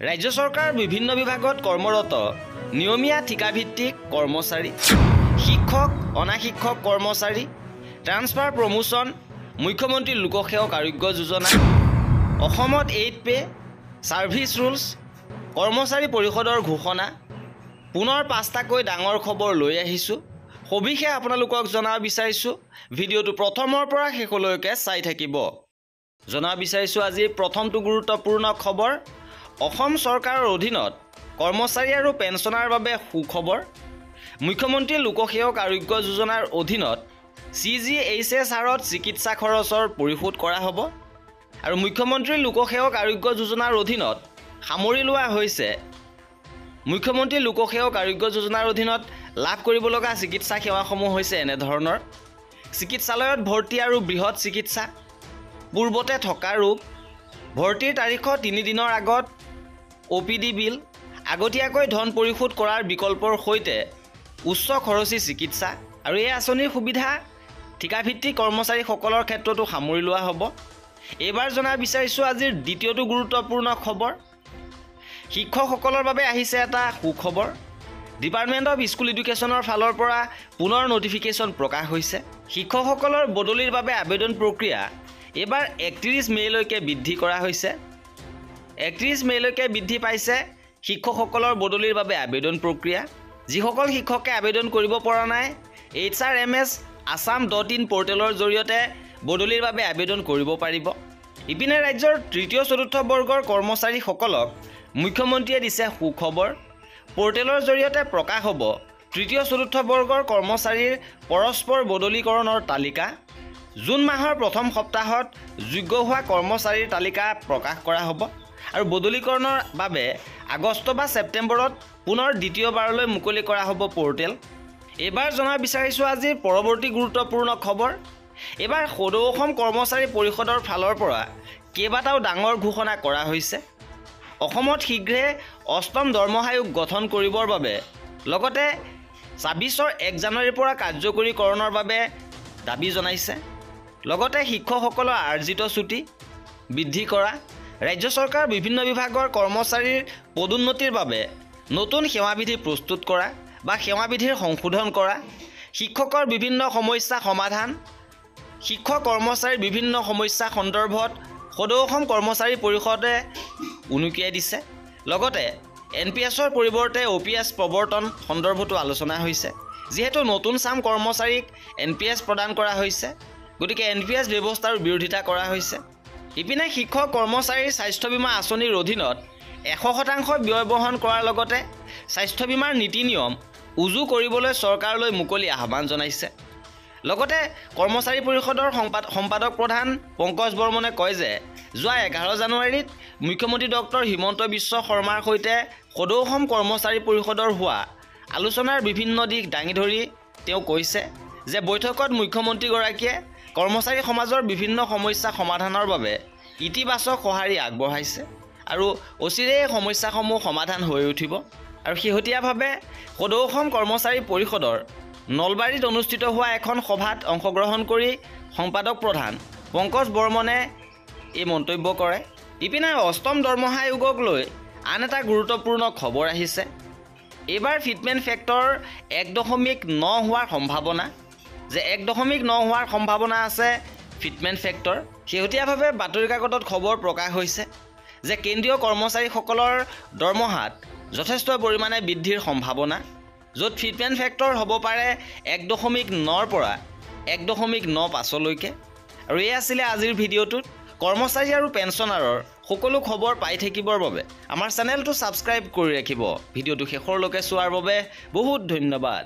ৰাজ্য চৰকাৰ বিভিন্ন বিভাগত কৰ্মৰত নিয়মীয়া ঠিকাভিত্তিক কৰ্মচাৰী, শিক্ষক, অনাশিক্ষক কৰ্মচাৰী, ট্ৰান্সফাৰ প্ৰমোচন, মুখ্যমন্ত্ৰী লোকসেৱক আৰোগ্য যোজনা, অসমত 8 পে, সাৰ্ভিস ৰুলছ, কৰ্মচাৰী পৰিষদৰ ঘোষণা, পুনৰ 5টাকৈ ডাঙৰ খবৰ লৈ আহিছোঁ। সবিশেষ আপোনালোকক জনাব বিচাৰিছোঁ। ভিডিঅ'টো প্ৰথমৰ পৰা শেষলৈকে চাই থাকিব। জনাব বিচাৰিছোঁ আজিৰ প্ৰথমটো গুৰুত্বপূৰ্ণ খবৰ। অসম চৰকাৰৰ অধীনত কৰ্মচাৰী আৰু পেঞ্চনাৰ বাবে সুখবৰ। মুখ্যমন্ত্ৰী লোকসেৱক আৰোগ্য যোজনাৰ অধীনত CGHS হাৰত চিকিৎসা খৰচৰ পৰিশোধ কৰা হ'ব। আৰু মুখ্যমন্ত্ৰী লোকসেৱক আৰোগ্য যোজনাৰ অধীনত সামৰি লোৱা হৈছে মুখ্যমন্ত্ৰী লোকসেৱক আৰোগ্য যোজনাৰ অধীনত লাভ কৰিব লগা চিকিৎসা সেৱাসমূহ হৈছে এনেধৰণৰ: চিকিৎসালয়ত ভৰ্তি আৰু বৃহৎ চিকিৎসা, পূৰ্বতে থকা ৰোগ, ভৰ্তিৰ তাৰিখৰ 3 দিনৰ আগত OPD বিল, আগতীয়াকৈ ধন পৰিশোধ কৰাৰ বিকল্পৰ সৈতে উচ্চ খৰচী চিকিৎসা। আৰু এই আঁচনিৰ সুবিধা ঠিকাভিত্তিক কৰ্মচাৰীসকলৰ ক্ষেত্ৰতো সামৰি লোৱা হ'ব। এইবাৰ জনাব বিচাৰিছোঁ আজিৰ দ্বিতীয়টো গুৰুত্বপূৰ্ণ খবৰ। শিক্ষকসকলৰ বাবে আহিছে এটা সুখবৰ। ডিপাৰ্টমেণ্ট অফ স্কুল এডুকেশ্যনৰ ফালৰ পৰা পুনৰ নটিফিকেশ্যন প্ৰকাশ হৈছে। শিক্ষকসকলৰ বদলিৰ বাবে আবেদন প্ৰক্ৰিয়া এইবাৰ 31 মে'লৈকে বৃদ্ধি কৰা হৈছে। 31 মে'লৈকে বৃদ্ধি পাইছে শিক্ষকসকলৰ বদলিৰ বাবে আবেদন প্ৰক্ৰিয়া। যিসকল শিক্ষকে আবেদন কৰিব পৰা নাই, HRMS assam.in পৰ্টেলৰ জৰিয়তে বদলিৰ বাবে আবেদন কৰিব পাৰিব। ইপিনে ৰাজ্যৰ তৃতীয় চতুৰ্থ বৰ্গৰ কৰ্মচাৰীসকলক মুখ্যমন্ত্ৰীয়ে দিছে সুখবৰ। পৰ্টেলৰ জৰিয়তে প্ৰকাশ হ'ব তৃতীয় চতুৰ্থ বৰ্গৰ কৰ্মচাৰীৰ পৰস্পৰ বদলীকৰণৰ তালিকা। জুন মাহৰ প্ৰথম সপ্তাহত যোগ্য হোৱা কৰ্মচাৰীৰ তালিকা প্ৰকাশ কৰা হ'ব আৰু বদলীকৰণৰ বাবে আগষ্ট বা ছেপ্টেম্বৰত পুনৰ দ্বিতীয়বাৰলৈ মুকলি কৰা হ'ব পৰ্টেল। এইবাৰ জনাব বিচাৰিছোঁ আজিৰ পৰৱৰ্তী গুৰুত্বপূৰ্ণ খবৰ। এইবাৰ সদৌ অসম কৰ্মচাৰী পৰিষদৰ ফালৰ পৰা কেইবাটাও ডাঙৰ ঘোষণা কৰা হৈছে। অসমত শীঘ্ৰে 8ম দৰমহা আয়োগ গঠন কৰিবৰ বাবে লগতে 26ৰ 1 জানুৱাৰীৰ পৰা কাৰ্যকৰীকৰণৰ বাবে দাবী জনাইছে। লগতে শিক্ষকসকলৰ আৰ্জিত ছুটি বৃদ্ধি কৰা, ৰাজ্য চৰকাৰৰ বিভিন্ন বিভাগৰ কৰ্মচাৰীৰ পদোন্নতিৰ বাবে নতুন সেৱাবিধি প্ৰস্তুত কৰা বা সেৱাবিধিৰ সংশোধন কৰা, শিক্ষকৰ বিভিন্ন সমস্যা সমাধান, শিক্ষক কৰ্মচাৰীৰ বিভিন্ন সমস্যা সন্দৰ্ভত সদৌ অসম কৰ্মচাৰী পৰিষদে উনুকিয়াই দিছে। লগতে NPSৰ পৰিৱৰ্তে OPS প্ৰৱৰ্তন সন্দৰ্ভতো আলোচনা হৈছে। যিহেতু নতুন চাম কৰ্মচাৰীক NPS প্ৰদান কৰা হৈছে, গতিকে NPS ব্যৱস্থাৰ বিৰোধিতা কৰা হৈছে। ইপিনে শিক্ষক কৰ্মচাৰীৰ স্বাস্থ্য বীমা আঁচনিৰ অধীনত 100% ব্যয় বহন কৰাৰ লগতে স্বাস্থ্য বীমাৰ নীতি নিয়ম উজু কৰিবলৈ চৰকাৰলৈ মুকলি আহ্বান জনাইছে। লগতে কৰ্মচাৰী পৰিষদৰ সম্পাদক প্ৰধান পংকজ বৰ্মনে কয় যে যোৱা 11 জানুৱাৰীত মুখ্যমন্ত্ৰী ডক্টৰ হিমন্ত বিশ্ব শৰ্মাৰ সৈতে সদৌ অসম কৰ্মচাৰী পৰিষদৰ হোৱা আলোচনাৰ বিভিন্ন দিশ দাঙি ধৰি তেওঁ কৈছে যে বৈঠকত মুখ্যমন্ত্ৰীগৰাকীয়ে কৰ্মচাৰী সমাজৰ বিভিন্ন সমস্যা সমাধানৰ বাবে ইতিবাচক সঁহাৰি আগবঢ়াইছে আৰু অচিৰেই এই সমস্যাসমূহ সমাধান হৈ উঠিব। আৰু শেহতীয়াভাৱে সদৌ অসম কৰ্মচাৰী পৰিষদৰ নলবাৰীত অনুষ্ঠিত হোৱা এখন সভাত অংশগ্ৰহণ কৰি সম্পাদক প্ৰধান পংকজ বৰ্মনে এই মন্তব্য কৰে। ইপিনে 8ম দৰমহা আয়োগক লৈ আন এটা গুৰুত্বপূৰ্ণ খবৰ আহিছে। এইবাৰ ফিটমেণ্ট ফেক্টৰ 1.9 হোৱাৰ সম্ভাৱনা, যে 1.9 হোৱাৰ সম্ভাৱনা আছে ফিটমেণ্ট ফেক্টৰ। শেহতীয়াভাৱে বাতৰি কাকতত খবৰ প্ৰকাশ হৈছে যে কেন্দ্ৰীয় কৰ্মচাৰীসকলৰ দৰমহাত যথেষ্ট পৰিমাণে বৃদ্ধিৰ সম্ভাৱনা, য'ত ফিটমেণ্ট ফেক্টৰ হ'ব পাৰে 1.9ৰ পৰা 1.95লৈকে। আৰু এই আছিলে আজিৰ ভিডিঅ'টোত। কৰ্মচাৰী আৰু পেঞ্চনাৰৰ সকলো খবৰ পাই থাকিবৰ বাবে আমাৰ চেনেলটো ছাবস্ক্ৰাইব কৰি ৰাখিব। ভিডিঅ'টো শেষৰলৈকে চোৱাৰ বাবে বহুত ধন্যবাদ।